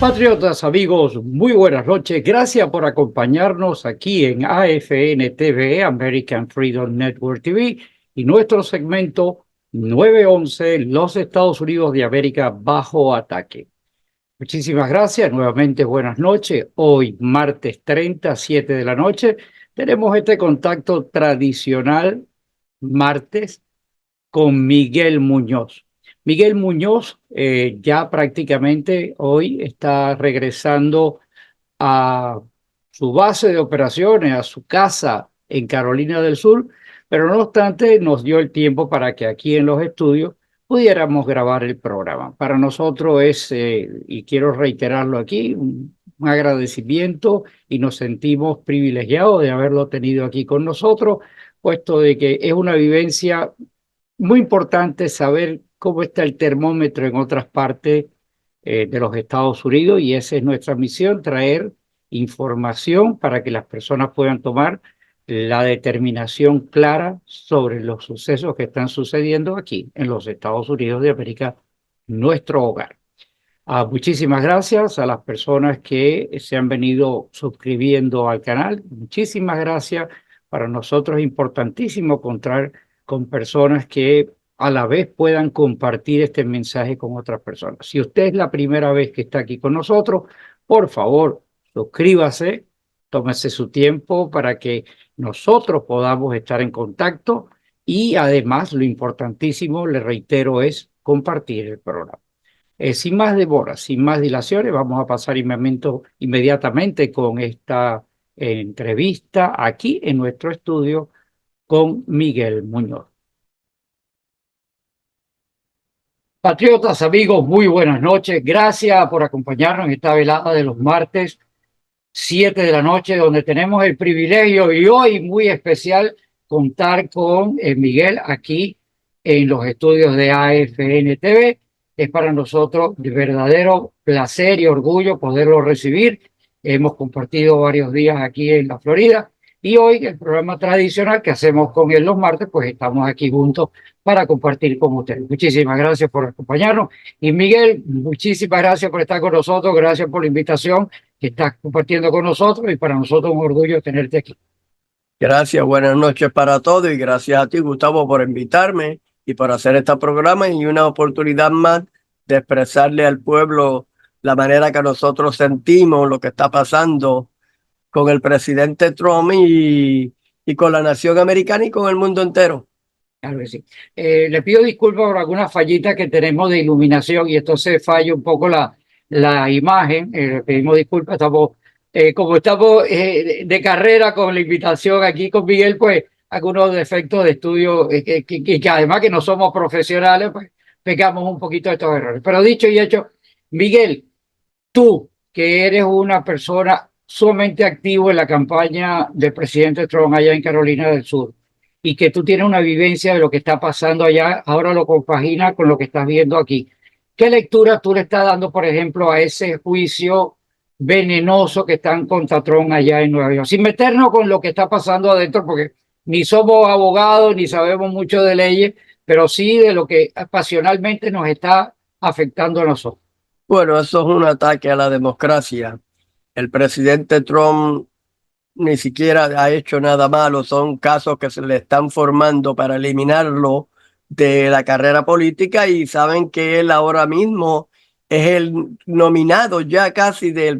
Patriotas, amigos, muy buenas noches. Gracias por acompañarnos aquí en AFN TV, American Freedom Network TV, y nuestro segmento 911, los Estados Unidos de América bajo ataque. Muchísimas gracias, nuevamente buenas noches. Hoy, martes 30, 7 de la noche, tenemos este contacto tradicional, martes, con Miguel Muñoz. Miguel Muñoz ya prácticamente hoy está regresando a su base de operaciones, a su casa en Carolina del Sur, pero no obstante nos dio el tiempo para que aquí en los estudios pudiéramos grabar el programa. Para nosotros es, y quiero reiterarlo aquí, un agradecimiento y nos sentimos privilegiados de haberlo tenido aquí con nosotros, puesto de que es una vivencia muy importante saber cómo está el termómetro en otras partes de los Estados Unidos, y esa es nuestra misión, traer información para que las personas puedan tomar la determinación clara sobre los sucesos que están sucediendo aquí en los Estados Unidos de América, nuestro hogar. Muchísimas gracias a las personas que se han venido suscribiendo al canal. Muchísimas gracias. Para nosotros es importantísimo contar con personas que a la vez puedan compartir este mensaje con otras personas. Si usted es la primera vez que está aquí con nosotros, por favor, suscríbase, tómese su tiempo para que nosotros podamos estar en contacto, y además lo importantísimo, le reitero, es compartir el programa. Sin más demora, sin más dilaciones, vamos a pasar inmediatamente con esta entrevista aquí en nuestro estudio con Miguel Muñoz. Patriotas, amigos, muy buenas noches. Gracias por acompañarnos en esta velada de los martes 7 de la noche, donde tenemos el privilegio y hoy muy especial contar con Miguel aquí en los estudios de AFN TV. Es para nosotros de verdadero placer y orgullo poderlo recibir. Hemos compartido varios días aquí en la Florida, y hoy el programa tradicional que hacemos con él los martes, pues estamos aquí juntos para compartir con ustedes. Muchísimas gracias por acompañarnos. Y Miguel, muchísimas gracias por estar con nosotros. Gracias por la invitación que estás compartiendo con nosotros, y para nosotros un orgullo tenerte aquí. Gracias, buenas noches para todos y gracias a ti, Gustavo, por invitarme y por hacer este programa y una oportunidad más de expresarle al pueblo la manera que nosotros sentimos lo que está pasando con el presidente Trump y con la nación americana y con el mundo entero. Claro que sí. Le pido disculpas por algunas fallitas que tenemos de iluminación y entonces falla un poco la imagen. Le pedimos disculpas. Como estamos de carrera con la invitación aquí con Miguel, pues algunos defectos de estudio que además que no somos profesionales, pues pecamos un poquito de estos errores. Pero dicho y hecho, Miguel, tú que eres una persona sumamente activa en la campaña del presidente Trump allá en Carolina del Sur, y que tú tienes una vivencia de lo que está pasando allá, ahora lo compagina con lo que estás viendo aquí. ¿Qué lectura tú le estás dando, por ejemplo, a ese juicio venenoso que están contra Trump allá en Nueva York? Sin meternos con lo que está pasando adentro, porque ni somos abogados ni sabemos mucho de leyes, pero sí de lo que pasionalmente nos está afectando a nosotros. Bueno, eso es un ataque a la democracia. El presidente Trump ni siquiera ha hecho nada malo, son casos que se le están formando para eliminarlo de la carrera política, y saben que él ahora mismo es el nominado ya casi del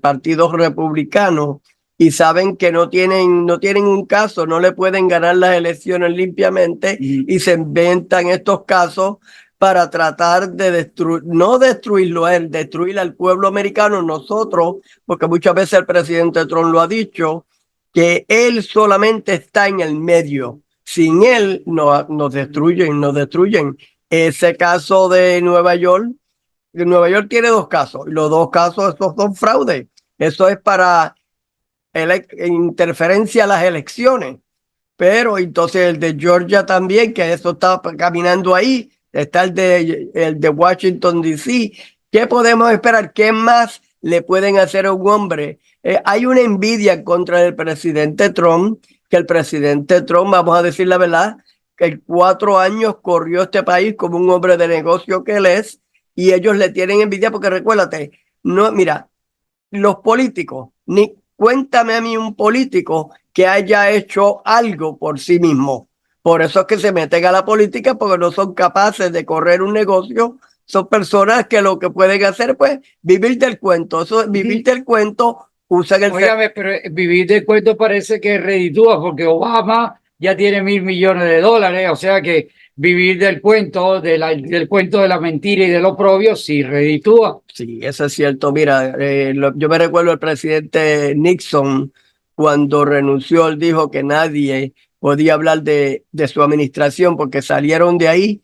Partido Republicano, y saben que no tienen un caso, no le pueden ganar las elecciones limpiamente, y se inventan estos casos para tratar de no destruirlo a él, destruir al pueblo americano, nosotros, porque muchas veces el presidente Trump lo ha dicho, que él solamente está en el medio. Sin él nos destruyen. Ese caso de Nueva York tiene dos casos, y los dos casos, esos son fraude. Eso es para interferencia a las elecciones. Pero entonces el de Georgia también, que eso está caminando ahí. Está el de Washington, D.C. ¿Qué podemos esperar? ¿Qué más le pueden hacer a un hombre? Hay una envidia contra el presidente Trump, que el presidente Trump, vamos a decir la verdad, que en 4 años corrió este país como un hombre de negocio que él es, y ellos le tienen envidia porque recuérdate, No, mira, los políticos, ni cuéntame a mí un político que haya hecho algo por sí mismo. Por eso es que se meten a la política, porque no son capaces de correr un negocio. Son personas que lo que pueden hacer, pues, vivir del cuento. Eso, vivir del cuento, usan el... Óigame, pero vivir del cuento parece que reditúa, porque Obama ya tiene $1.000 millones, o sea que vivir del cuento, del cuento de la mentira y del oprobio, sí reditúa. Sí, eso es cierto. Mira, yo me recuerdo el presidente Nixon cuando renunció, él dijo que nadie podía hablar de su administración porque salieron de ahí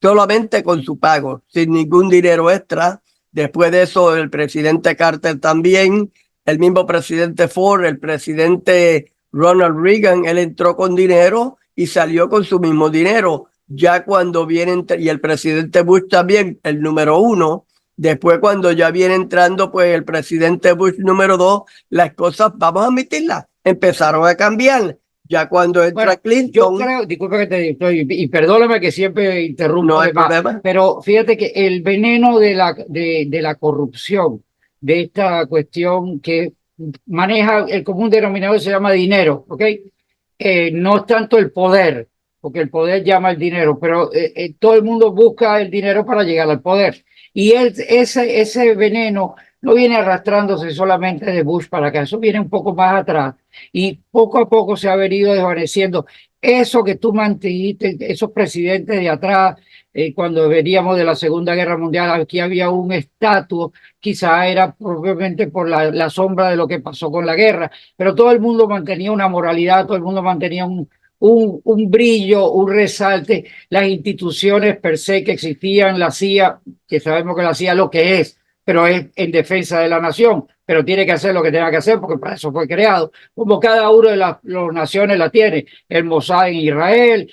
solamente con su pago, sin ningún dinero extra. Después de eso, el presidente Carter también, el mismo presidente Ford, el presidente Ronald Reagan, él entró con dinero y salió con su mismo dinero. Ya cuando viene, y el presidente Bush también, el número uno, después cuando ya viene entrando, pues el presidente Bush número dos, las cosas, vamos a admitirlas, empezaron a cambiar. Ya cuando entra Bueno, yo Clinton, creo, disculpe que te diga, y perdóname que siempre interrumpo no hay de más, problema. pero fíjate que el veneno de la corrupción, de esta cuestión que maneja el común denominador se llama dinero, ¿ok? No es tanto el poder, porque el poder llama el dinero, pero todo el mundo busca el dinero para llegar al poder. Y ese veneno no viene arrastrándose solamente de Bush para acá, eso viene un poco más atrás y poco a poco se ha venido desvaneciendo. Eso que tú mantuviste, esos presidentes de atrás, cuando veníamos de la Segunda Guerra Mundial, aquí había un estatus, quizá era propiamente por la sombra de lo que pasó con la guerra, pero todo el mundo mantenía una moralidad, todo el mundo mantenía un brillo, un resalte, las instituciones per se que existían, la CIA, que sabemos que la CIA lo que es, pero es en defensa de la nación, pero tiene que hacer lo que tenga que hacer porque para eso fue creado, como cada uno de las naciones la tiene, el Mossad en Israel,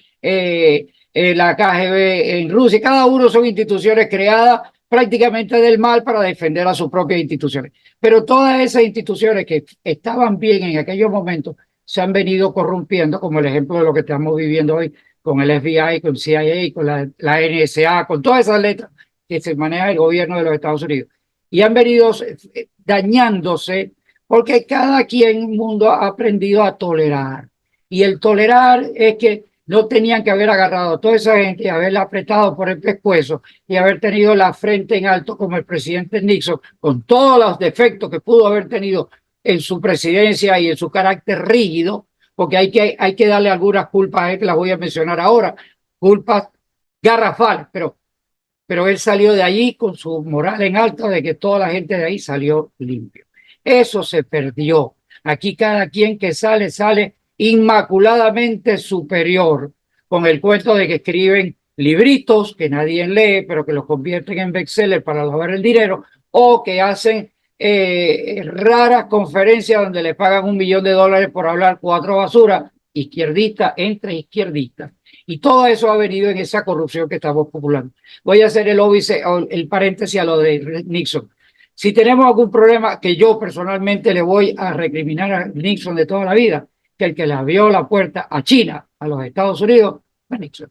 la KGB en Rusia, cada uno son instituciones creadas prácticamente del mal para defender a sus propias instituciones. Pero todas esas instituciones que estaban bien en aquellos momentos se han venido corrompiendo, como el ejemplo de lo que estamos viviendo hoy con el FBI, con CIA, con la NSA, con todas esas letras que se maneja el gobierno de los Estados Unidos. Y han venido dañándose porque cada quien en el mundo ha aprendido a tolerar. Y el tolerar es que no tenían que haber agarrado a toda esa gente y haberla apretado por el pescuezo y haber tenido la frente en alto como el presidente Nixon, con todos los defectos que pudo haber tenido en su presidencia y en su carácter rígido, porque hay que darle algunas culpas a él que las voy a mencionar ahora, culpas garrafales, pero él salió de allí con su moral en alto de que toda la gente de ahí salió limpio. Eso se perdió. Aquí cada quien que sale, sale inmaculadamente superior, con el cuento de que escriben libritos que nadie lee, pero que los convierten en bestseller para lavar el dinero, o que hacen raras conferencias donde le pagan $1 millón por hablar cuatro basuras, izquierdista entre izquierdistas. Y todo eso ha venido en esa corrupción que estamos populando. Voy a hacer el paréntesis a lo de Nixon. Si tenemos algún problema que yo personalmente le voy a recriminar a Nixon de toda la vida, que el que le abrió la puerta a China, a los Estados Unidos, fue Nixon.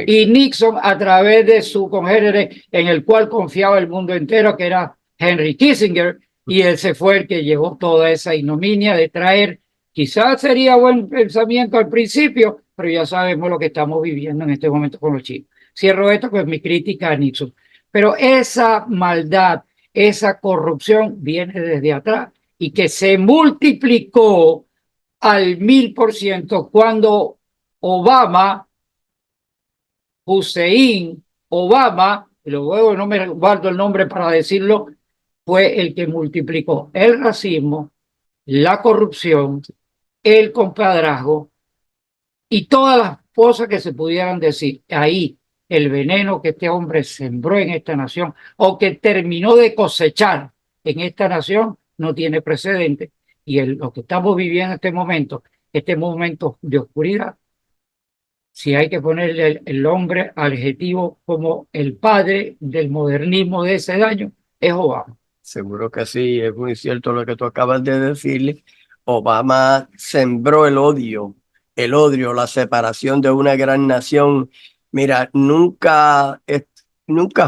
Y Nixon, a través de su congénere en el cual confiaba el mundo entero, que era Henry Kissinger, y él se fue el que llevó toda esa ignominia de traer, quizás sería buen pensamiento al principio, pero ya sabemos lo que estamos viviendo en este momento con los chinos. Cierro esto con mi crítica a Nixon. Pero esa maldad, esa corrupción viene desde atrás y que se multiplicó al 1000% cuando Obama, Hussein Obama, y luego no me guardo el nombre para decirlo, fue el que multiplicó el racismo, la corrupción, el compadrazgo y todas las cosas que se pudieran decir. Ahí el veneno que este hombre sembró en esta nación o que terminó de cosechar en esta nación no tiene precedente. Y lo que estamos viviendo en este momento de oscuridad, si hay que ponerle el hombre adjetivo como el padre del modernismo de ese año, es Obama. Seguro que sí, es muy cierto lo que tú acabas de decirle. Obama sembró el odio, la separación de una gran nación. Mira, nunca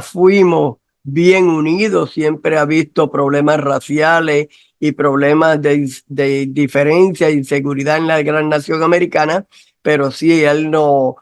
fuimos bien unido, siempre ha visto problemas raciales y problemas de diferencia e inseguridad en la gran nación americana, pero sí, él nos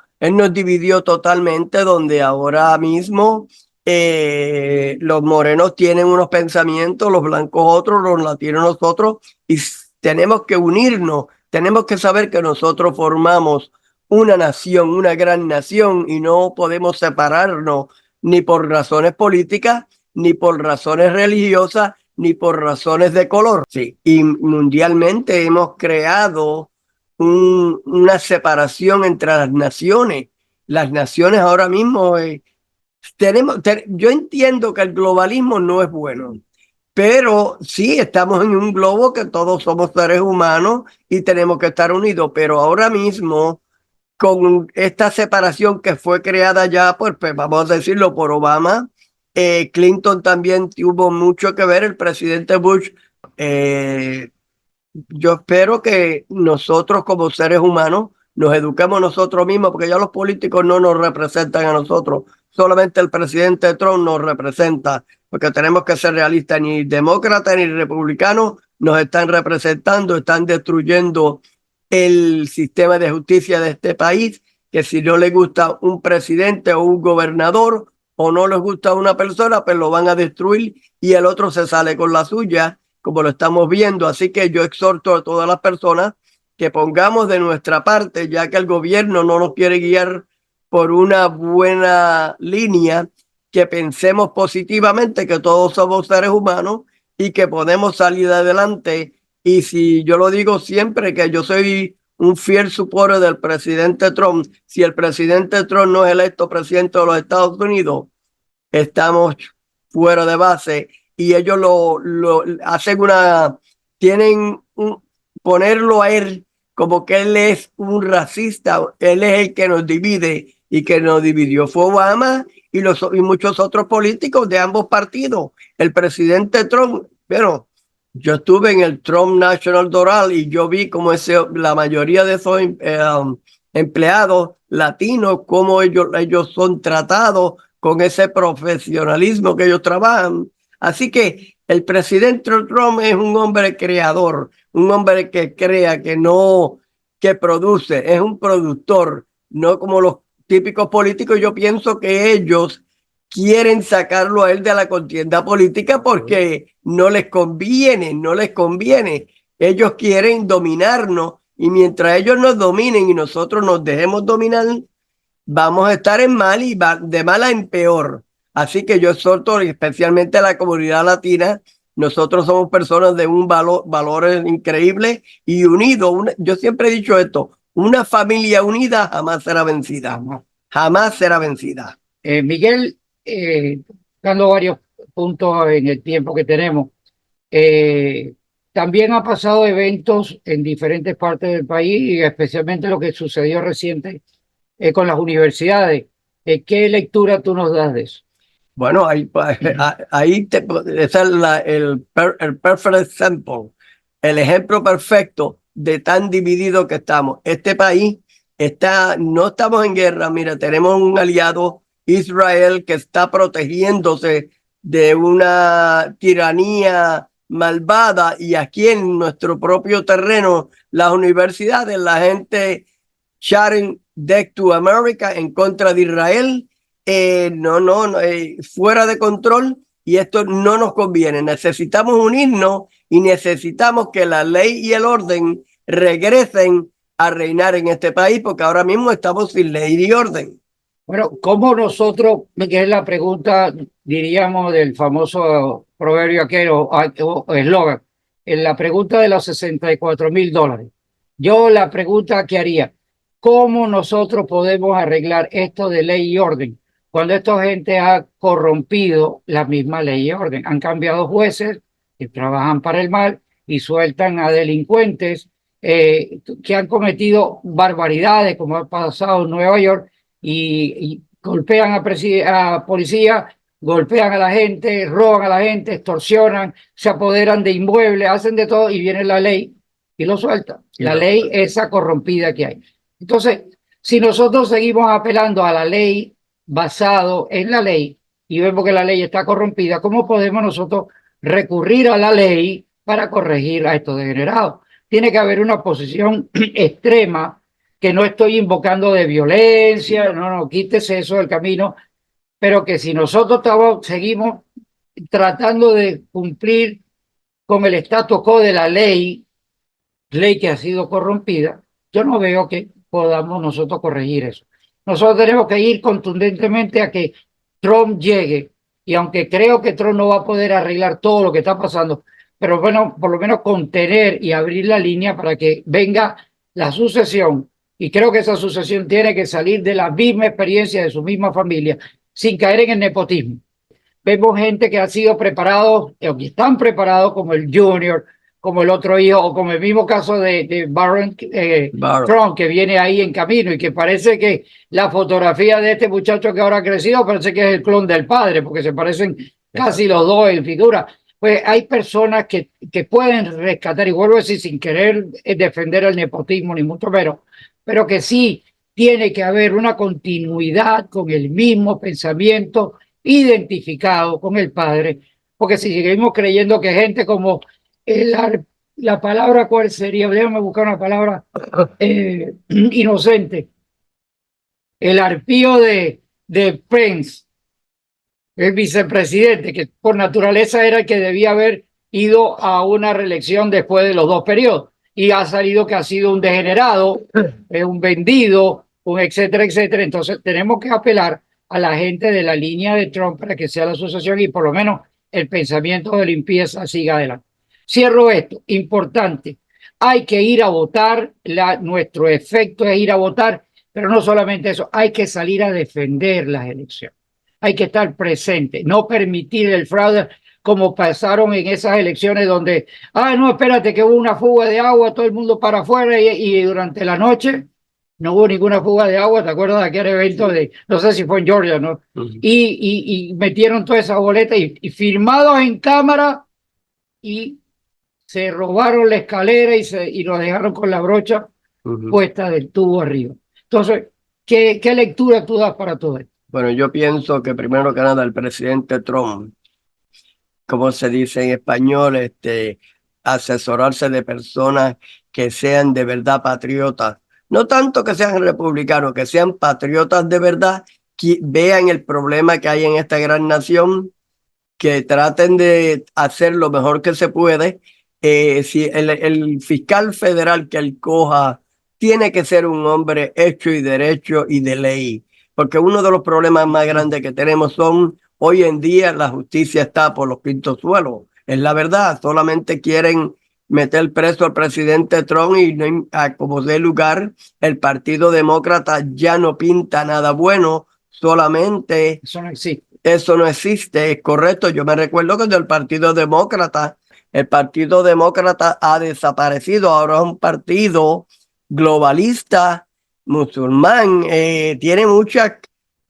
dividió totalmente, donde ahora mismo los morenos tienen unos pensamientos, los blancos otros, los latinos otros, y tenemos que unirnos, tenemos que saber que nosotros formamos una nación, una gran nación, y no podemos separarnos ni por razones políticas, ni por razones religiosas, ni por razones de color. Sí. Y mundialmente hemos creado una separación entre las naciones. Las naciones ahora mismo yo entiendo que el globalismo no es bueno, pero sí estamos en un globo que todos somos seres humanos y tenemos que estar unidos, pero ahora mismo con esta separación que fue creada ya, pues vamos a decirlo, por Obama. Clinton también tuvo mucho que ver, el presidente Bush. eh, yo espero que nosotros como seres humanos nos eduquemos nosotros mismos, porque ya los políticos no nos representan a nosotros, solamente el presidente Trump nos representa, porque tenemos que ser realistas, ni demócratas ni republicanos nos están representando, están destruyendo el sistema de justicia de este país, que si no les gusta un presidente o un gobernador o no les gusta una persona, pues lo van a destruir y el otro se sale con la suya, como lo estamos viendo. Así que yo exhorto a todas las personas que pongamos de nuestra parte, ya que el gobierno no nos quiere guiar por una buena línea, que pensemos positivamente que todos somos seres humanos y que podemos salir adelante. Y si yo lo digo siempre, que yo soy un fiel supporter del presidente Trump, si el presidente Trump no es electo presidente de los Estados Unidos, estamos fuera de base. Y ellos lo hacen ponerlo a él como que él es un racista, él es el que nos divide, y que nos dividió fue Obama y muchos otros políticos de ambos partidos. El presidente Trump, pero yo estuve en el Trump National Doral y yo vi cómo la mayoría de esos empleados latinos, cómo ellos son tratados con ese profesionalismo que ellos trabajan. Así que el presidente Trump es un hombre creador, un hombre que crea, que produce, es un productor, no como los típicos políticos. Yo pienso que ellos quieren sacarlo a él de la contienda política porque no les conviene, no les conviene. Ellos quieren dominarnos, y mientras ellos nos dominen y nosotros nos dejemos dominar, vamos a estar en mal y de mal en peor. Así que yo exhorto especialmente a la comunidad latina. Nosotros somos personas de un valores increíbles y unidos. Yo siempre he dicho esto: una familia unida jamás será vencida. Jamás será vencida. Miguel, dando varios puntos en el tiempo que tenemos, también ha pasado eventos en diferentes partes del país y especialmente lo que sucedió reciente con las universidades. ¿Qué lectura tú nos das de eso? Bueno, esa es el perfect example, el ejemplo perfecto de tan dividido que estamos. Este país no estamos en guerra. Mira, tenemos un aliado, Israel, que está protegiéndose de una tiranía malvada, y aquí en nuestro propio terreno, las universidades, la gente shouting Death to America en contra de Israel. Fuera de control, y esto no nos conviene. Necesitamos unirnos y necesitamos que la ley y el orden regresen a reinar en este país, porque ahora mismo estamos sin ley y orden. Bueno, ¿cómo nosotros, que es la pregunta, diríamos, del famoso proverbio aquel o eslogan, en la pregunta de los $64,000? Yo la pregunta que haría: ¿cómo nosotros podemos arreglar esto de ley y orden cuando esta gente ha corrompido la misma ley y orden? Han cambiado jueces que trabajan para el mal y sueltan a delincuentes que han cometido barbaridades, como ha pasado en Nueva York, y golpean a policía, golpean a la gente, roban a la gente, extorsionan, se apoderan de inmuebles, hacen de todo, y viene la ley y lo suelta. La ley esa corrompida que hay. Entonces, si nosotros seguimos apelando a la ley, basado en la ley, y vemos que la ley está corrompida, ¿cómo podemos nosotros recurrir a la ley para corregir a estos degenerados? Tiene que haber una posición extrema, que no estoy invocando de violencia, no, quítese eso del camino, pero que si nosotros seguimos tratando de cumplir con el status quo de la ley que ha sido corrompida, yo no veo que podamos nosotros corregir eso. Nosotros tenemos que ir contundentemente a que Trump llegue, y aunque creo que Trump no va a poder arreglar todo lo que está pasando, pero bueno, por lo menos contener y abrir la línea para que venga la sucesión, y creo que esa sucesión tiene que salir de la misma experiencia de su misma familia, sin caer en el nepotismo. Vemos gente que ha sido preparado, o que están preparados, como el Junior, como el otro hijo, o como el mismo caso de Barron Trump, que viene ahí en camino, y que parece que la fotografía de este muchacho que ahora ha crecido parece que es el clon del padre, porque se parecen casi los dos en figura. Pues hay personas que pueden rescatar, y vuelvo a decir, sin querer defender el nepotismo, ni mucho menos, pero que sí tiene que haber una continuidad con el mismo pensamiento identificado con el padre, porque si seguimos creyendo que gente como la palabra, ¿cuál sería? Déjame buscar una palabra inocente. El arpío de Pence, el vicepresidente, que por naturaleza era el que debía haber ido a una reelección después de los dos periodos, y ha salido que ha sido un degenerado, un vendido, un etcétera, etcétera. Entonces tenemos que apelar a la gente de la línea de Trump para que sea la sucesión y por lo menos el pensamiento de limpieza siga adelante. Cierro esto, importante, hay que ir a votar, nuestro efecto es ir a votar, pero no solamente eso, hay que salir a defender las elecciones, hay que estar presente, no permitir el fraude como pasaron en esas elecciones donde, no, espérate que hubo una fuga de agua, todo el mundo para afuera y durante la noche no hubo ninguna fuga de agua. ¿Te acuerdas de aquel evento de, no sé si fue en Georgia, ¿no? Y metieron toda esa boleta y firmados en cámara, y se robaron la escalera y nos dejaron con la brocha puesta del tubo arriba. Entonces, ¿qué lectura tú das para todo esto? Bueno, yo pienso que primero que nada el presidente Trump, como se dice en español, asesorarse de personas que sean de verdad patriotas. No tanto que sean republicanos, que sean patriotas de verdad, que vean el problema que hay en esta gran nación, que traten de hacer lo mejor que se puede. Si el fiscal federal que él coja tiene que ser un hombre hecho y derecho y de ley, porque uno de los problemas más grandes que tenemos son, hoy en día la justicia está por los quintos suelos. Es la verdad, solamente quieren meter preso al presidente Trump y no, como dé lugar, el Partido Demócrata ya no pinta nada bueno, solamente... Eso no existe. Eso no existe, es correcto. Yo me recuerdo que el Partido Demócrata ha desaparecido, ahora es un partido globalista, musulmán, tiene muchas...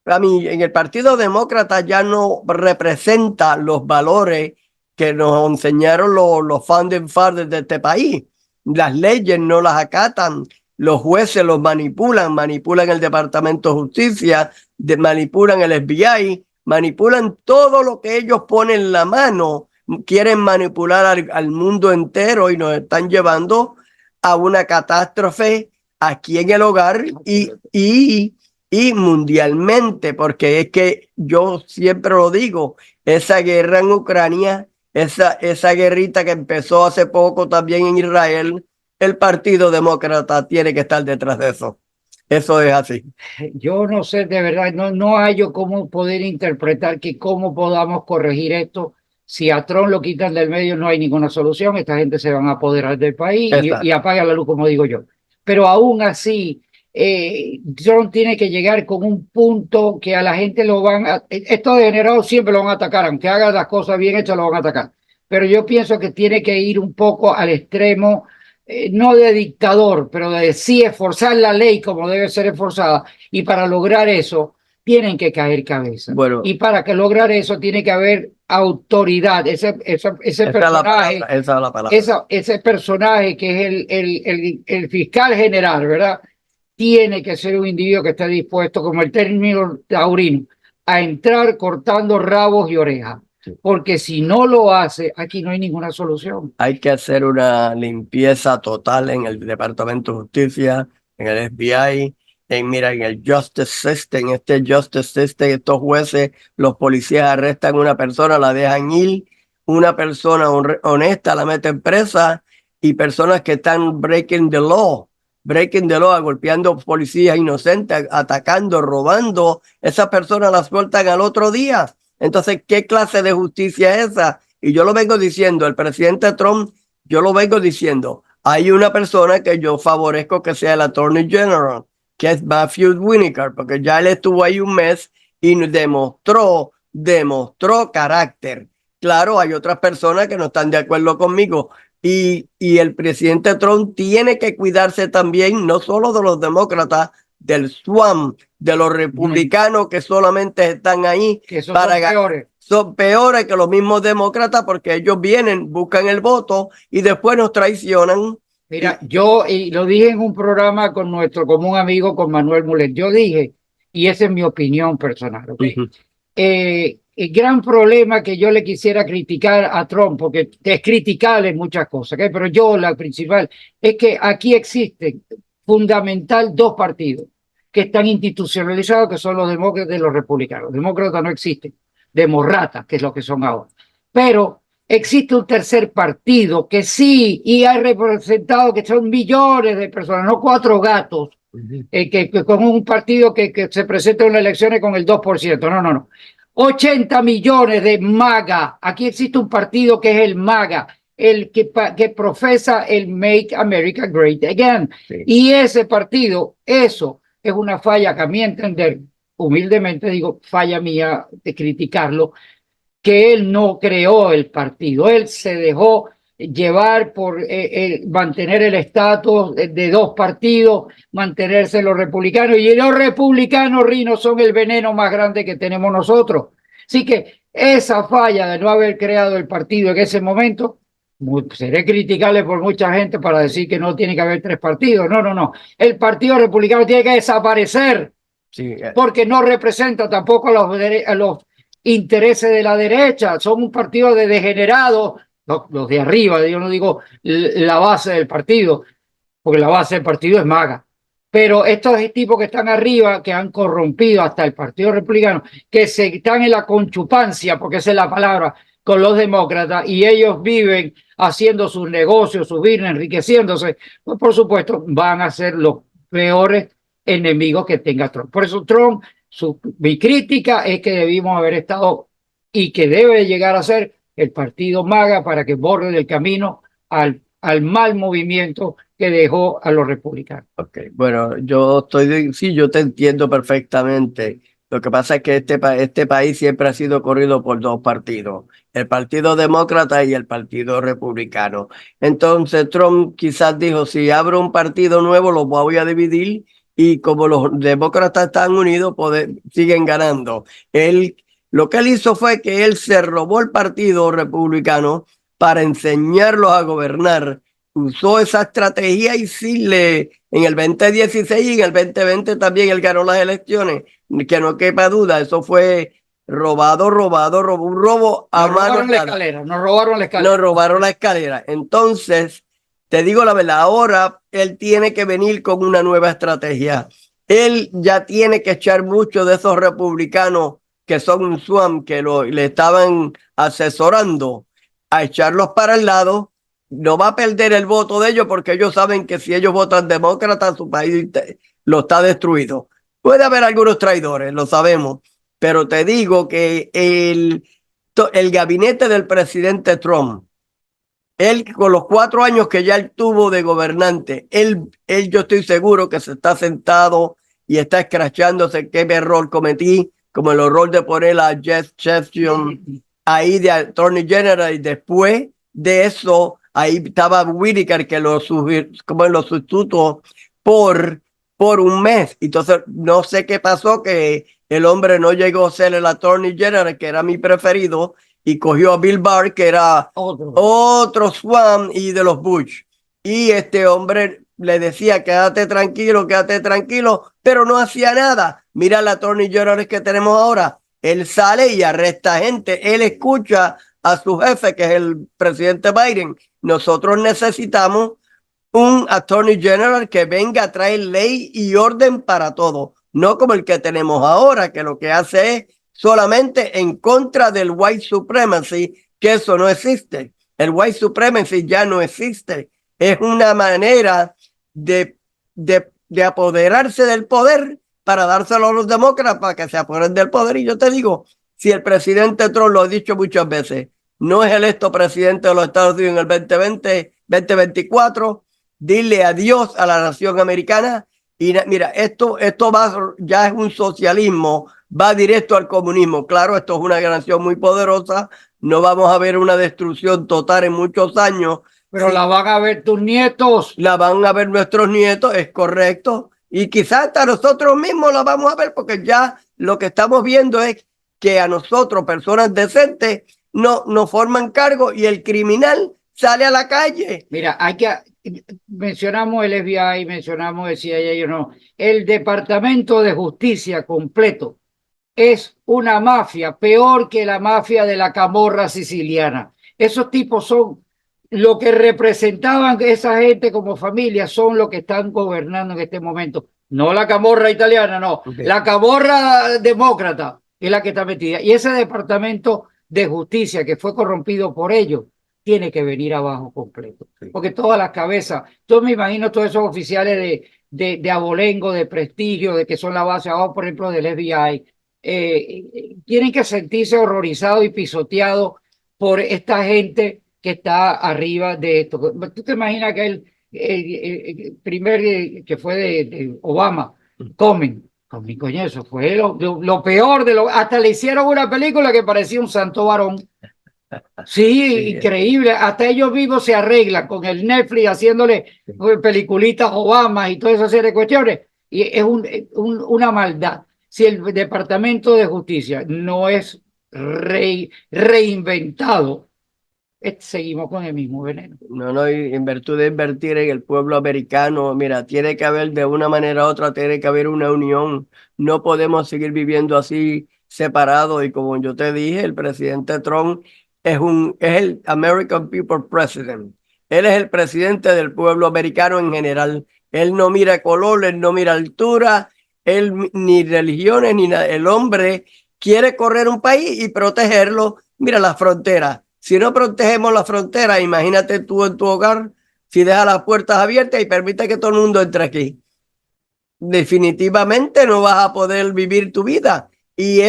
A mí, en el Partido Demócrata ya no representa los valores que nos enseñaron los founding fathers de este país. Las leyes no las acatan, los jueces los manipulan el Departamento de Justicia, manipulan el FBI, manipulan todo lo que ellos ponen en la mano, quieren manipular al mundo entero y nos están llevando a una catástrofe aquí en el hogar y mundialmente, porque es que yo siempre lo digo, esa guerra en Ucrania, esa guerrita que empezó hace poco también en Israel, el Partido Demócrata tiene que estar detrás de eso. Eso es así. Yo no sé, de verdad, no hallo cómo poder interpretar que cómo podamos corregir esto. Si a Trump lo quitan del medio, no hay ninguna solución. Esta gente se van a apoderar del país y apagan la luz, como digo yo. Pero aún así, Trump tiene que llegar con un punto que a la gente lo van a... Estos degenerados siempre lo van a atacar, aunque hagan las cosas bien hechas, lo van a atacar. Pero yo pienso que tiene que ir un poco al extremo, no de dictador, pero de sí esforzar la ley como debe ser esforzada. Y para lograr eso, tienen que caer cabeza. Bueno, y para que lograr eso, tiene que haber autoridad. Ese personaje, ese personaje que es el fiscal general, ¿verdad? Tiene que ser un individuo que esté dispuesto, como el término taurino, a entrar cortando rabos y orejas. Porque si no lo hace, aquí no hay ninguna solución. Hay que hacer una limpieza total en el Departamento de Justicia, en el FBI, mira, en el Justice System, este Justice System, estos jueces, los policías arrestan a una persona, la dejan ir, una persona honesta la meten presa, y personas que están breaking the law, golpeando policías inocentes, atacando, robando, esas personas las sueltan al otro día. Entonces, ¿qué clase de justicia es esa? Y yo lo vengo diciendo, el presidente Trump, yo lo vengo diciendo, hay una persona que yo favorezco que sea el Attorney General, que es Matthew Winiker, porque ya él estuvo ahí un mes y demostró carácter. Claro, hay otras personas que no están de acuerdo conmigo, y el presidente Trump tiene que cuidarse también, no solo de los demócratas, del swamp, de los republicanos que solamente están ahí Que esos para son peores. Son peores que los mismos demócratas, porque ellos vienen, buscan el voto y después nos traicionan. Mira, yo lo dije en un programa con nuestro común amigo, con Manuel Mulet. Yo dije, y esa es mi opinión personal, ¿okay? El gran problema que yo le quisiera criticar a Trump, porque es criticable en muchas cosas, ¿okay? Pero yo la principal es que aquí existen fundamental dos partidos que están institucionalizados, que son los demócratas y los republicanos. Los demócratas no existen, demócratas, que es lo que son ahora. Pero existe un tercer partido que sí, y hay representados que son millones de personas, no 4 gatos, que con un partido que se presenta en las elecciones con el 2%. No. 80 millones de MAGA. Aquí existe un partido que es el MAGA, el que profesa el Make America Great Again. Sí. Y ese partido, eso es una falla que a mi entender, humildemente digo, falla mía de criticarlo, que él no creó el partido, él se dejó llevar por mantener el estatus de 2 partidos, mantenerse los republicanos, y los republicanos, Rino, son el veneno más grande que tenemos nosotros. Así que esa falla de no haber creado el partido en ese momento, seré criticable por mucha gente para decir que no tiene que haber 3 partidos. No. El partido republicano tiene que desaparecer, sí, porque no representa tampoco a los intereses de la derecha. Son un partido de degenerados, los de arriba, yo no digo la base del partido, porque la base del partido es MAGA. Pero estos tipos que están arriba, que han corrompido hasta el Partido Republicano, que se están en la conchupancia, porque esa es la palabra, con los demócratas, y ellos viven haciendo sus negocios, su business, enriqueciéndose, pues por supuesto van a ser los peores enemigos que tenga Trump. Por eso Trump, mi crítica es que debimos haber estado, y que debe llegar a ser el partido MAGA, para que borre del camino al mal movimiento que dejó a los republicanos. Okay. Bueno, yo te entiendo perfectamente. Lo que pasa es que este país siempre ha sido corrido por 2 partidos, el Partido Demócrata y el Partido Republicano. Entonces Trump quizás dijo, si abro un partido nuevo, lo voy a dividir, y como los demócratas están unidos, siguen ganando. Lo que él hizo fue que él se robó el Partido Republicano para enseñarlos a gobernar. Usó esa estrategia, y sí, en el 2016 y en el 2020 también él ganó las elecciones, que no quepa duda. Eso fue un robo a mano armada. Nos robaron la escalera. Entonces, te digo la verdad, ahora él tiene que venir con una nueva estrategia. Él ya tiene que echar muchos de esos republicanos que son un swamp, que le estaban asesorando, a echarlos para el lado. No va a perder el voto de ellos, porque ellos saben que si ellos votan demócrata, su país lo está destruido. Puede haber algunos traidores, lo sabemos, pero te digo que el gabinete del presidente Trump, él con los 4 años que ya él tuvo de gobernante, yo estoy seguro que se está sentado y está escrachándose qué error cometí, como el error de poner a Jeff Sessions ahí de Attorney General, y después de eso ahí estaba Whitaker, que lo sustituyó por un mes. Entonces no sé qué pasó, que el hombre no llegó a ser el Attorney General, que era mi preferido, y cogió a Bill Barr, que era otro swamp y de los Bush. Y este hombre le decía, quédate tranquilo, pero no hacía nada. Mira el Attorney General que tenemos ahora. él sale y arresta gente. Él escucha a su jefe, que es el presidente Biden. Nosotros necesitamos un Attorney General que venga a traer ley y orden para todo, no como el que tenemos ahora, que lo que hace es solamente en contra del white supremacy, que eso no existe. El white supremacy ya no existe. Es una manera de apoderarse del poder para dárselo a los demócratas para que se apoderen del poder. Y yo te digo, si el presidente Trump, lo ha dicho muchas veces, no es electo presidente de los Estados Unidos en el 2020, 2024, dile adiós a la nación americana. Y mira, esto ya es un socialismo, va directo al comunismo. Claro, esto es una nación muy poderosa, no vamos a ver una destrucción total en muchos años. Pero la van a ver tus nietos. La van a ver nuestros nietos, es correcto. Y quizás hasta nosotros mismos la vamos a ver, porque ya lo que estamos viendo es que a nosotros, personas decentes, no nos forman cargo y el criminal sale a la calle. Mira, mencionamos el FBI, mencionamos el CIA, no. El Departamento de Justicia completo es una mafia, peor que la mafia de la camorra siciliana. Esos tipos son lo que representaban esa gente como familia, son los que están gobernando en este momento. No la camorra italiana, no. Okay. La camorra demócrata es la que está metida. Y ese Departamento de Justicia que fue corrompido por ellos, tiene que venir abajo completo. Porque todas las cabezas, yo me imagino todos esos oficiales de abolengo, de prestigio, de que son la base abajo, por ejemplo, del FBI, tienen que sentirse horrorizados y pisoteados por esta gente que está arriba de esto. ¿Tú te imaginas que el primer que fue de Obama, Comey, coño, eso fue lo peor de hasta le hicieron una película que parecía un santo varón. Sí, increíble. Hasta ellos vivos se arreglan con el Netflix haciéndole peliculitas Obama y toda esa serie de cuestiones. Y es una maldad. Si el Departamento de Justicia no es reinventado, seguimos con el mismo veneno. No, y en virtud de invertir en el pueblo americano, mira, tiene que haber de una manera u otra, tiene que haber una unión. No podemos seguir viviendo así separados. Y como yo te dije, el presidente Trump es el American People President. Él es el presidente del pueblo americano en general. Él no mira color, él no mira altura, él ni religiones, ni nada. El hombre quiere correr un país y protegerlo. Mira las fronteras. Si no protegemos la frontera, imagínate tú en tu hogar, si dejas las puertas abiertas y permite que todo el mundo entre aquí. Definitivamente no vas a poder vivir tu vida. Y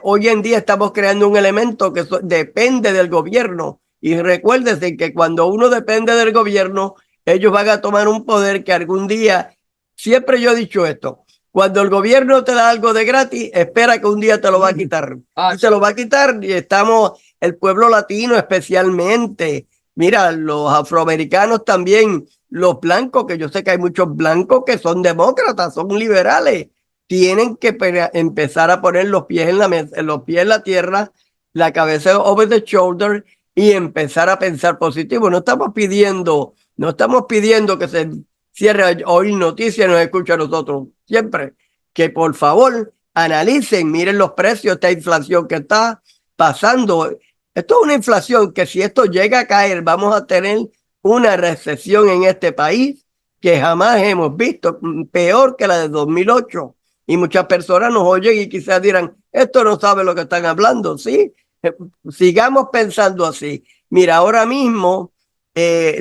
hoy en día estamos creando un elemento que depende del gobierno. Y recuérdese que cuando uno depende del gobierno, ellos van a tomar un poder que algún día, siempre yo he dicho esto, cuando el gobierno te da algo de gratis, espera que un día te lo va a quitar. Y se lo va a quitar y estamos... El pueblo latino especialmente, mira, los afroamericanos también, los blancos, que yo sé que hay muchos blancos que son demócratas, son liberales, tienen que empezar a poner los pies en la mesa, los pies en la tierra, la cabeza over the shoulder y empezar a pensar positivo. No estamos pidiendo que se cierre oír noticias, nos escucha a nosotros siempre, que por favor analicen, miren los precios, esta inflación que está pasando. Esto es una inflación que si esto llega a caer, vamos a tener una recesión en este país que jamás hemos visto, peor que la de 2008. Y muchas personas nos oyen y quizás dirán, esto no sabe lo que están hablando. Sí, sigamos pensando así. Mira, ahora mismo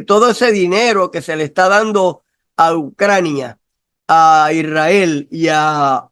todo ese dinero que se le está dando a Ucrania, a Israel y a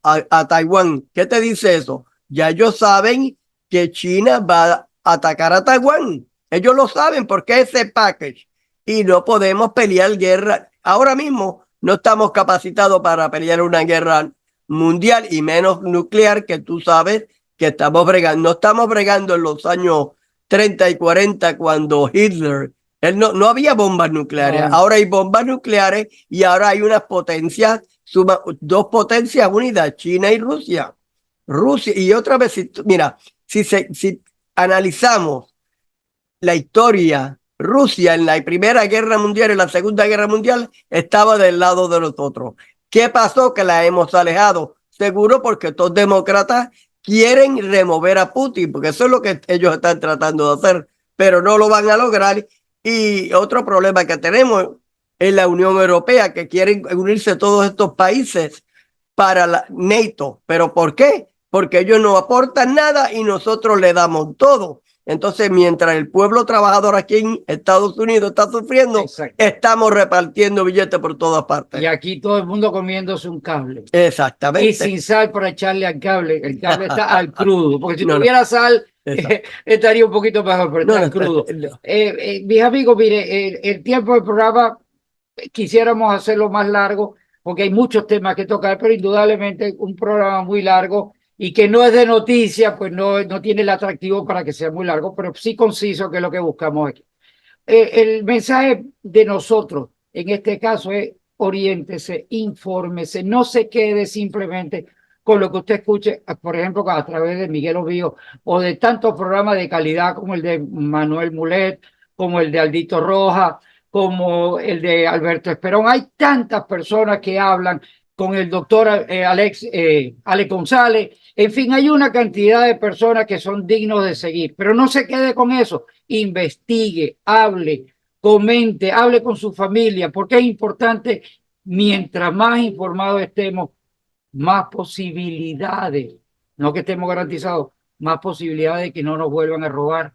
Taiwán, ¿qué te dice eso? Ya ellos saben que China va a atacar a Taiwán. Ellos lo saben porque ese package. Y no podemos pelear guerra. Ahora mismo no estamos capacitados para pelear una guerra mundial y menos nuclear, que tú sabes que estamos bregando. No estamos bregando en los años 30 y 40 cuando Hitler, no había bombas nucleares. No. Ahora hay bombas nucleares y ahora hay unas potencias, dos potencias unidas, China y Rusia. Y otra vez, mira, si analizamos la historia, Rusia en la Primera Guerra Mundial y la Segunda Guerra Mundial estaba del lado de nosotros. ¿Qué pasó? Que la hemos alejado. Seguro porque estos demócratas quieren remover a Putin, porque eso es lo que ellos están tratando de hacer, pero no lo van a lograr. Y otro problema que tenemos es la Unión Europea, que quieren unirse todos estos países para la NATO. ¿Pero por qué? Porque ellos no aportan nada y nosotros le damos todo. Entonces, mientras el pueblo trabajador aquí en Estados Unidos está sufriendo, Exacto. estamos repartiendo billetes por todas partes. Y aquí todo el mundo comiéndose un cable. Exactamente. Y sin sal para echarle al cable. El cable está al crudo. Porque si No, tuviera sal, estaría un poquito mejor, pero está al crudo. Mis amigos, mire, el tiempo del programa quisiéramos hacerlo más largo, porque hay muchos temas que tocar, pero indudablemente un programa muy largo y que no es de noticia, pues no tiene el atractivo para que sea muy largo, pero sí conciso, que es lo que buscamos aquí. El mensaje de nosotros en este caso es: oriéntese, infórmese, no se quede simplemente con lo que usted escuche, por ejemplo, a través de Miguel Ovío o de tantos programas de calidad como el de Manuel Mulet, como el de Aldito Roja, como el de Alberto Esperón. Hay tantas personas que hablan con el doctor Alex González. En fin, hay una cantidad de personas que son dignos de seguir, pero no se quede con eso. Investigue, hable, comente, hable con su familia, porque es importante. Mientras más informados estemos, más posibilidades, no que estemos garantizados, más posibilidades de que no nos vuelvan a robar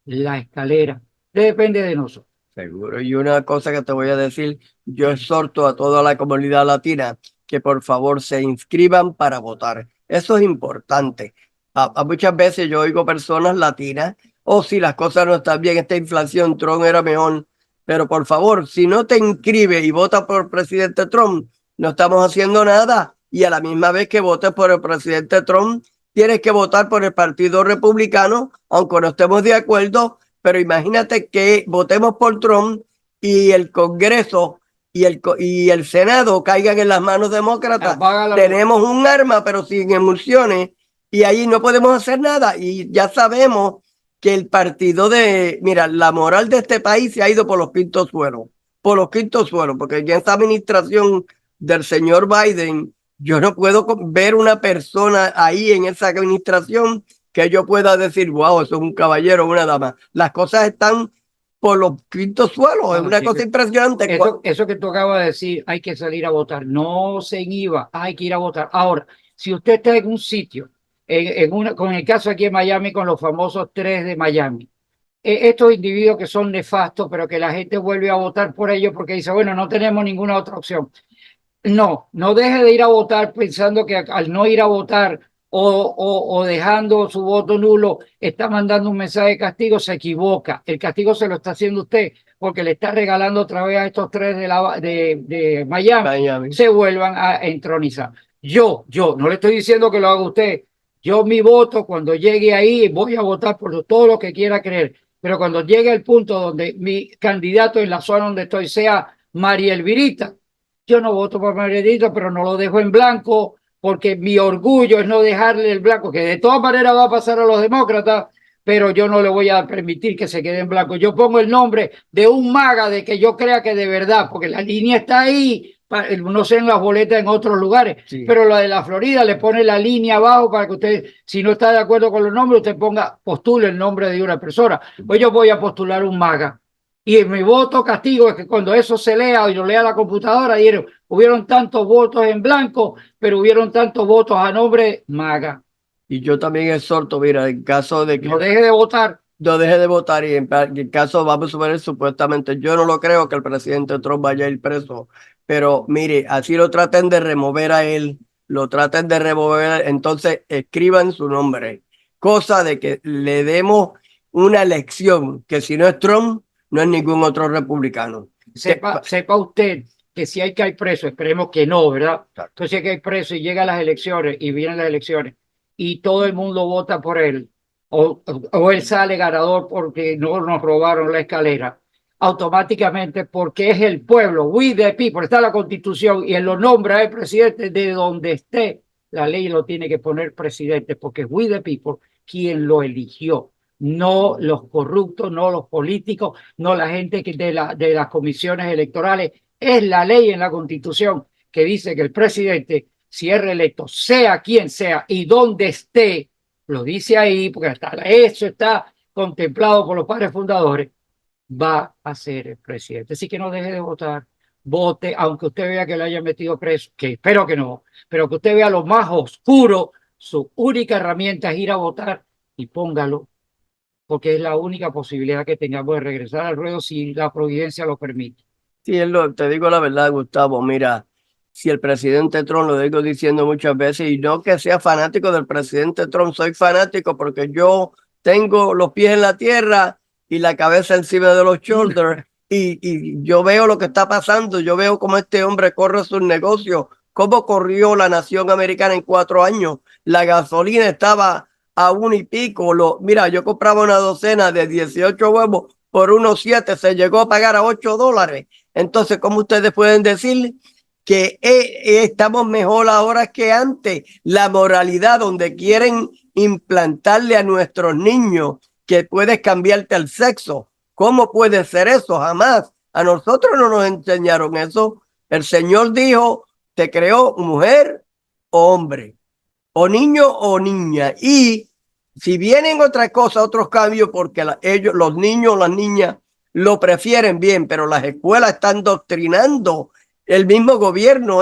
la escalera. Depende de nosotros. Seguro. Y una cosa que te voy a decir, yo exhorto a toda la comunidad latina que por favor se inscriban para votar. Eso es importante. A muchas veces yo oigo personas latinas, si las cosas no están bien, esta inflación, Trump era mejor. Pero por favor, si no te inscribes y votas por el presidente Trump, no estamos haciendo nada. Y a la misma vez que votes por el presidente Trump, tienes que votar por el Partido Republicano, aunque no estemos de acuerdo. Pero imagínate que votemos por Trump y el Congreso y el Senado caigan en las manos demócratas. Tenemos un arma, pero sin emulsiones, y ahí no podemos hacer nada. Y ya sabemos que el partido mira, la moral de este país se ha ido por los quintos suelos, porque ya esta administración del señor Biden, yo no puedo ver una persona ahí en esa administración que yo pueda decir, wow, eso es un caballero o una dama. Las cosas están por los quintos suelos, es una cosa impresionante. Eso que tú acabas de decir, hay que salir a votar, no se inhiba, hay que ir a votar. Ahora, si usted está en un sitio, con el caso aquí en Miami, con los famosos 3 de Miami, estos individuos que son nefastos, pero que la gente vuelve a votar por ellos porque dice, bueno, no tenemos ninguna otra opción. No deje de ir a votar pensando que al no ir a votar o dejando su voto nulo está mandando un mensaje de castigo. Se equivoca. El castigo se lo está haciendo usted porque le está regalando otra vez a estos 3 de Miami se vuelvan a entronizar. Yo no le estoy diciendo que lo haga usted. Yo mi voto, cuando llegue ahí, voy a votar por todo lo que quiera creer. Pero cuando llegue el punto donde mi candidato en la zona donde estoy sea María Elvirita, yo no voto por Maredito, pero no lo dejo en blanco, porque mi orgullo es no dejarle el blanco, que de todas maneras va a pasar a los demócratas, pero yo no le voy a permitir que se quede en blanco. Yo pongo el nombre de un MAGA de que yo crea que de verdad, porque la línea está ahí, no sé en las boletas en otros lugares, sí, pero la de la Florida le pone la línea abajo para que usted, si no está de acuerdo con los nombres, usted postule el nombre de una persona. Pues yo voy a postular un MAGA. Y mi voto castigo es que cuando eso se lea y lo lea la computadora, hubieron tantos votos en blanco, pero hubieron tantos votos a nombre MAGA. Y yo también exhorto, mira, en caso de que no deje de votar. No deje de votar y en caso vamos a suponer supuestamente, yo no lo creo que el presidente Trump vaya a ir preso, pero mire, así lo traten de remover a él, entonces escriban su nombre, cosa de que le demos una lección, que si no es Trump, no es ningún otro republicano. Sepa usted que si hay que ir preso, esperemos que no, ¿verdad? Claro. Entonces si hay que ir preso y llegan las elecciones y vienen las elecciones y todo el mundo vota por él, o él sale ganador porque no nos robaron la escalera, automáticamente, porque es el pueblo, we the people, está la Constitución y él lo nombra el presidente de donde esté, la ley lo tiene que poner presidente, porque es we the people quien lo eligió, no los corruptos, no los políticos, no la gente de las comisiones electorales. Es la ley en la Constitución que dice que el presidente si es reelecto, sea quien sea y donde esté, lo dice ahí, porque eso está contemplado por los padres fundadores, va a ser el presidente. Así que no deje de votar, vote, aunque usted vea que le hayan metido preso, que espero que no, pero que usted vea lo más oscuro, su única herramienta es ir a votar y póngalo, porque es la única posibilidad que tengamos de regresar al ruedo si la providencia lo permite. Sí, te digo la verdad, Gustavo, mira, si el presidente Trump, lo digo diciendo muchas veces, y no que sea fanático del presidente Trump, soy fanático porque yo tengo los pies en la tierra y la cabeza encima de los shoulders, y yo veo lo que está pasando, yo veo cómo este hombre corre sus negocios, cómo corrió la nación americana en 4 años, la gasolina estaba a 1 y pico, mira, yo compraba una docena de 18 huevos por unos 7, se llegó a pagar a $8. Entonces, ¿cómo ustedes pueden decir que estamos mejor ahora que antes? La moralidad donde quieren implantarle a nuestros niños que puedes cambiarte el sexo. ¿Cómo puede ser eso? Jamás. A nosotros no nos enseñaron eso. El Señor dijo, te creó mujer o hombre, o niño o niña. Y si vienen otras cosas, otros cambios, porque ellos, los niños, las niñas, lo prefieren bien, pero las escuelas están doctrinando. El mismo gobierno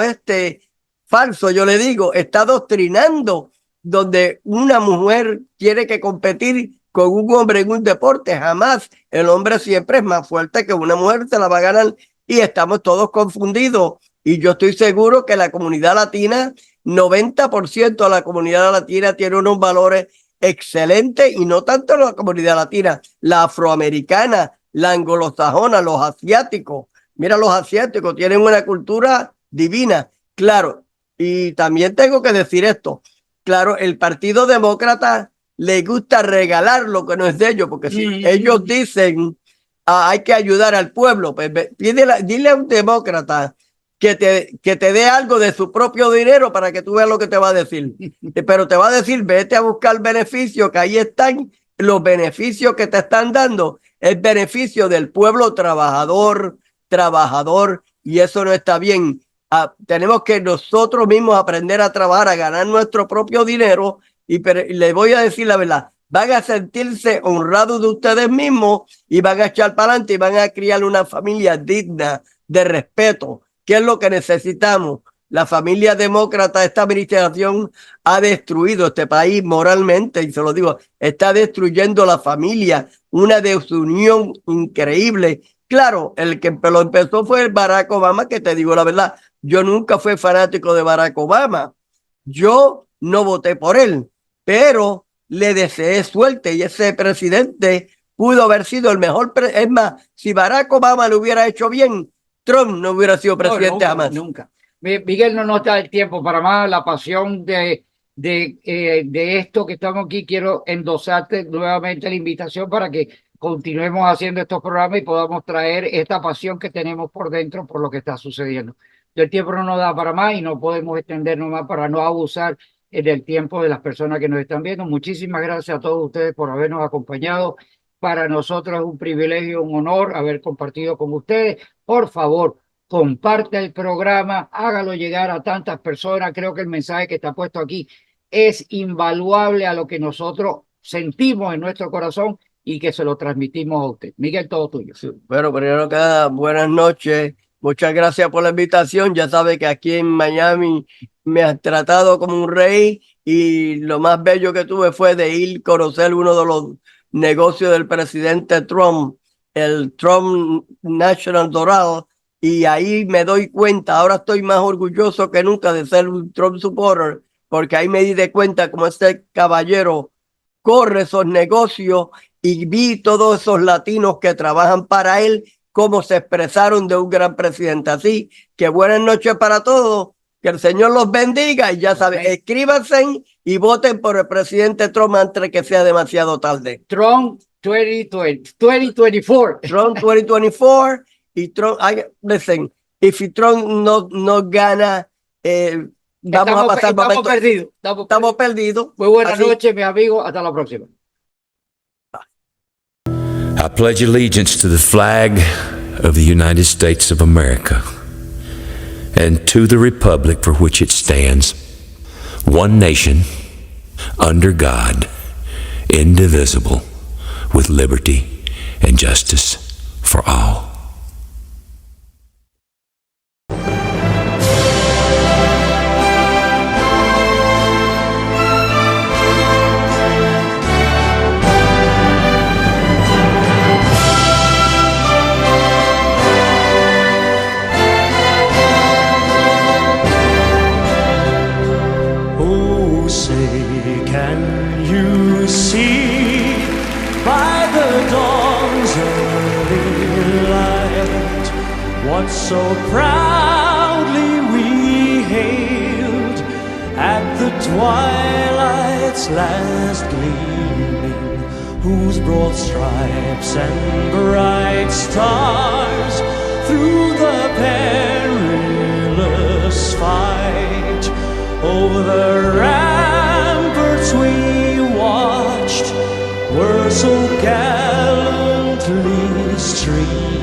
falso, yo le digo, está doctrinando donde una mujer tiene que competir con un hombre en un deporte. Jamás. El hombre siempre es más fuerte que una mujer, se la va a ganar, y estamos todos confundidos. Y yo estoy seguro que la comunidad latina, 90% de la comunidad latina tiene unos valores excelentes, y no tanto la comunidad latina, la afroamericana, la anglosajona, los asiáticos. Mira, los asiáticos tienen una cultura divina, claro. Y también tengo que decir esto, claro, el Partido Demócrata le gusta regalar lo que no es de ellos, porque si ellos dicen hay que ayudar al pueblo, pues dile a un demócrata que te dé algo de su propio dinero para que tú veas lo que te va a decir. Pero te va a decir, vete a buscar beneficios, que ahí están los beneficios que te están dando. El beneficio del pueblo trabajador, y eso no está bien. Tenemos que nosotros mismos aprender a trabajar, a ganar nuestro propio dinero, y les voy a decir la verdad, van a sentirse honrados de ustedes mismos y van a echar para adelante y van a criar una familia digna, de respeto, que es lo que necesitamos. La familia demócrata, esta administración ha destruido este país moralmente, y se lo digo, está destruyendo la familia, una desunión increíble. Claro, el que lo empezó fue Barack Obama, que te digo la verdad, yo nunca fui fanático de Barack Obama. Yo no voté por él, pero le deseé suerte, y ese presidente pudo haber sido el mejor. Es más, si Barack Obama lo hubiera hecho bien, Trump no hubiera sido presidente nunca, jamás. Nunca. Miguel, no nos da el tiempo para más. La pasión de esto que estamos aquí, quiero endosarte nuevamente la invitación para que continuemos haciendo estos programas y podamos traer esta pasión que tenemos por dentro por lo que está sucediendo. El tiempo no nos da para más y no podemos extendernos más para no abusar del tiempo de las personas que nos están viendo. Muchísimas gracias a todos ustedes por habernos acompañado. Para nosotros es un privilegio, un honor haber compartido con ustedes. Por favor, comparte el programa, hágalo llegar a tantas personas. Creo que el mensaje que está puesto aquí es invaluable a lo que nosotros sentimos en nuestro corazón y que se lo transmitimos a usted. Miguel, todo tuyo. Sí, bueno, primero que nada, buenas noches. Muchas gracias por la invitación. Ya sabe que aquí en Miami me has tratado como un rey, y lo más bello que tuve fue de ir a conocer uno de los negocios del presidente Trump, el Trump National Doral, y ahí me doy cuenta, ahora estoy más orgulloso que nunca de ser un Trump supporter, porque ahí me di de cuenta cómo este caballero corre esos negocios, y vi todos esos latinos que trabajan para él, cómo se expresaron de un gran presidente. Así que buenas noches para todos, que el Señor los bendiga, y ya saben, escríbanse y voten por el presidente Trump antes que sea demasiado tarde. Trump 2024. Trump 2024, y Trump, listen, if Trump no gana, vamos a pasar estamos perdidos. Estamos perdidos. Muy buenas noches, mis amigos. Hasta la próxima. I pledge allegiance to the flag of the United States of America and to the republic for which it stands, one nation, under God, indivisible, with liberty and justice for all. Oh, say, can you see by the dawn's early light what so proudly we hailed at the twilight's last gleaming, whose broad stripes and bright stars through the perilous fight over the ramparts we watched were so gallantly streamed